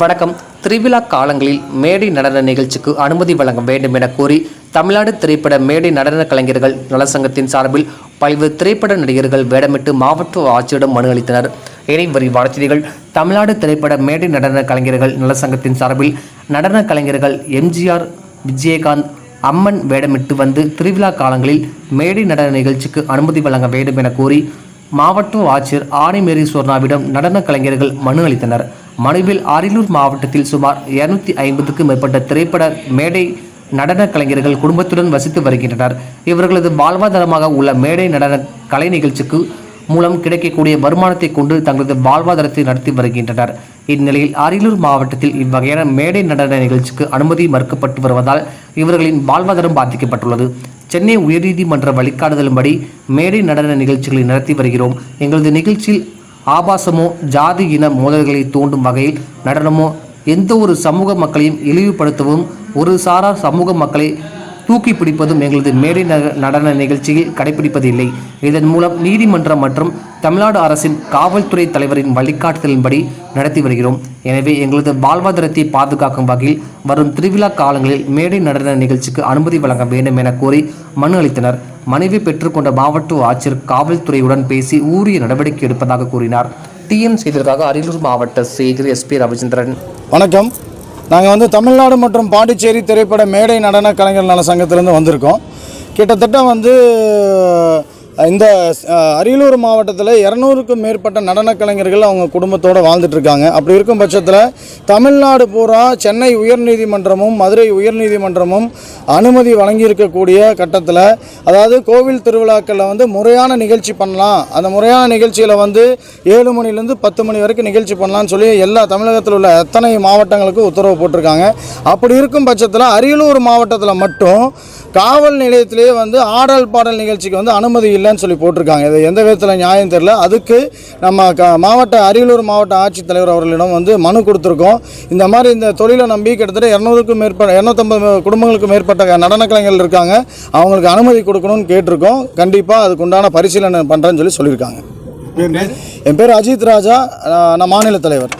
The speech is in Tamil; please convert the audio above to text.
வணக்கம். திருவிழா காலங்களில் மேடை நடன நிகழ்ச்சிக்கு அனுமதி வழங்க வேண்டும் என கோரி தமிழ்நாடு திரைப்பட மேடை நடன கலைஞர்கள் நலசங்கத்தின் சார்பில் பல்வேறு திரைப்பட நடிகர்கள் வேடமிட்டு மாவட்ட ஆட்சியரிடம் மனு அளித்தனர். இனி விரிவான செய்திகள். தமிழ்நாடு திரைப்பட மேடை நடன கலைஞர்கள் நலசங்கத்தின் சார்பில் நடன கலைஞர்கள் எம்ஜிஆர், விஜயகாந்த், அம்மன் வேடமிட்டு வந்து திருவிழா காலங்களில் மேடை நடன நிகழ்ச்சிக்கு அனுமதி வழங்க வேண்டும் என கோரி மாவட்ட ஆட்சியர் ஆணைமேரி சொர்ணாவிடம் நடன கலைஞர்கள் மனு அளித்தனர். மனுவில் அரியலூர் மாவட்டத்தில் சுமார் 250க்கும் மேற்பட்ட திரைப்பட மேடை நடன கலைஞர்கள் குடும்பத்துடன் வசித்து வருகின்றனர். இவர்களது வாழ்வாதாரமாக உள்ள மேடை நடன கலை நிகழ்ச்சிக்கு மூலம் கிடைக்கக்கூடிய வருமானத்தை கொண்டு தங்களது வாழ்வாதாரத்தை நடத்தி வருகின்றனர். இந்நிலையில் அரியலூர் மாவட்டத்தில் இவ்வகையான மேடை நடன நிகழ்ச்சிக்கு அனுமதி மறுக்கப்பட்டு வருவதால் இவர்களின் வாழ்வாதாரம் பாதிக்கப்பட்டுள்ளது. சென்னை உயர்நீதிமன்ற வழிகாட்டுதலின்படி மேடை நடன நிகழ்ச்சிகளை நடத்தி வருகிறோம். எங்களது நிகழ்ச்சியில் ஆபாசமோ ஜாதி இன மோதல்களை தூண்டும் வகையில் நடனமோ எந்த ஒரு சமூக மக்களையும் இழிவுபடுத்தவும் ஒரு சாரார் சமூக மக்களை தூக்கி பிடிப்பதும் எங்களது மேடை நடன நிகழ்ச்சியில் கடைபிடிப்பதில்லை. இதன் மூலம் நீதிமன்றம் மற்றும் தமிழ்நாடு அரசின் காவல்துறை தலைவரின் வழிகாட்டுதலின்படி நடத்தி வருகிறோம். எனவே எங்களது வாழ்வாதாரத்தை பாதுகாக்கும் வகையில் வரும் திருவிழா காலங்களில் மேடை நடன நிகழ்ச்சிக்கு அனுமதி வழங்க வேண்டும் என கோரி மனு அளித்தனர். மனுவை பெற்றுக்கொண்ட மாவட்ட ஆட்சியர் காவல்துறையுடன் பேசி உரிய நடவடிக்கை எடுப்பதாக கூறினார். டிஎம் செய்திகளுக்காக அரியலூர் மாவட்ட செய்தி SP ரவிச்சந்திரன். வணக்கம். நாங்கள் தமிழ்நாடு மற்றும் பாண்டிச்சேரி திரைப்பட மேடை நடன கலைஞர் நல சங்கத்திலேருந்து வந்திருக்கோம். கிட்டத்தட்ட இந்த அரியலூர் மாவட்டத்தில் 200க்கும் மேற்பட்ட நடன கலைஞர்கள் அவங்க குடும்பத்தோடு வாழ்ந்துட்டுருக்காங்க. அப்படி இருக்கும் பட்சத்தில் தமிழ்நாடு பூரா சென்னை உயர்நீதிமன்றமும் மதுரை உயர்நீதிமன்றமும் அனுமதி வழங்கியிருக்கக்கூடிய கட்டத்தில், அதாவது கோவில் திருவிழாக்களில் முறையான நிகழ்ச்சி பண்ணலாம், அந்த முறையான நிகழ்ச்சியில் 7 மணிலேருந்து 10 மணி வரைக்கும் நிகழ்ச்சி பண்ணலான்னு சொல்லி எல்லா தமிழகத்தில் உள்ள அத்தனை மாவட்டங்களுக்கும் உத்தரவு போட்டிருக்காங்க. அப்படி இருக்கும் பட்சத்தில் அரியலூர் மாவட்டத்தில் மட்டும் காவல் நிலையத்திலேயே ஆடல் பாடல் நிகழ்ச்சிக்கு அனுமதி இல்லைன்னு சொல்லி போட்டிருக்காங்க. இது எந்த விதத்தில் நியாயம் தெரியல. அதுக்கு நம்ம அரியலூர் மாவட்ட ஆட்சித்தலைவர் அவர்களிடம் மனு கொடுத்துருக்கோம். இந்த மாதிரி இந்த தொழிலை நம்பி கிட்டத்தட்ட 250 குடும்பங்களுக்கு மேற்பட்ட நடன கலைஞர்கள் இருக்காங்க. அவங்களுக்கு அனுமதி கொடுக்கணும்னு கேட்டிருக்கோம். கண்டிப்பாக அதுக்கு உண்டான பரிசீலனை பண்ணுறேன்னு சொல்லியிருக்காங்க. என் பேர் அஜித் ராஜா, நான் மாநில தலைவர்.